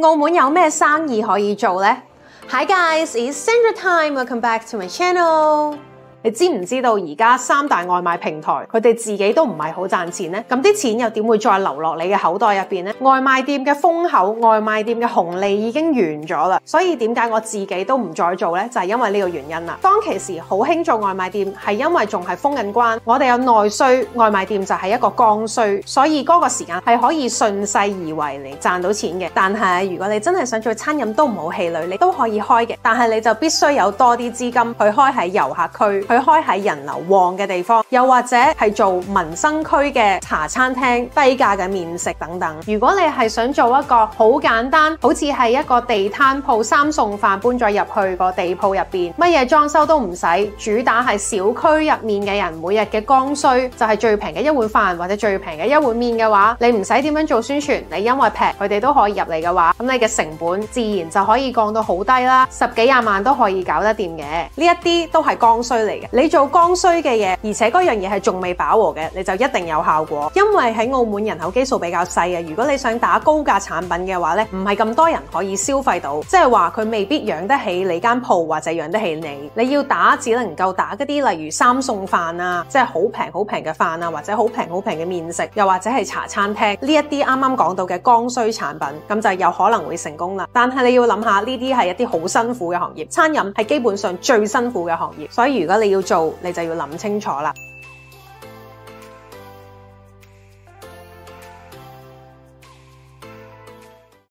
澳門有咩生意可以做呢？ Hi guys, it's Sandra time. Welcome back to my channel. 你知唔知道而家三大外賣平台佢哋自己都唔係好賺錢呢？咁啲錢又點會再流落你嘅口袋入邊呢？外賣店嘅風口、外賣店嘅紅利已經完咗啦，所以點解我自己都唔再做呢？就係因為呢個原因啦。當其時好興做外賣店，係因為仲係封緊關，我哋有內需，外賣店就係一個剛需，所以嗰個時間係可以順勢而為嚟賺到錢嘅。但係如果你真係想做餐飲都唔好氣餒，你都可以開嘅，但係你就必須有多啲資金去開喺遊客區，去開喺人流旺嘅地方，又或者係做民生區嘅茶餐廳、低價嘅麵食等等。如果你係想做一個好簡單，好似係一個地攤鋪三餸飯搬咗入去個地鋪入邊，乜嘢裝修都唔使，主打係小區入面嘅人每日嘅剛需，就係最平嘅一碗飯或者最平嘅一碗麵嘅話，你唔使點樣做宣傳，你因為平佢哋都可以入嚟嘅話，咁你嘅成本自然就可以降到好低啦，10幾20萬都可以搞得掂嘅。呢一啲都係剛需嚟嘅，你做剛需嘅嘢，而且嗰樣嘢係仲未飽和嘅，你就一定有效果。因為喺澳門人口基數比較細嘅，如果你想打高價產品嘅話咧，唔係咁多人可以消費到，即係話佢未必養得起你間鋪或者養得起你。你要打只能夠打嗰啲例如三餸飯啊，即係好平好平嘅飯啊，或者好平好平嘅麵食，又或者係茶餐廳呢一啲啱啱講到嘅剛需產品，咁就有可能會成功啦。但係你要諗下，呢啲係一啲好辛苦嘅行業，餐飲係基本上最辛苦嘅行業，所以如果你要做，你就要諗清楚啦。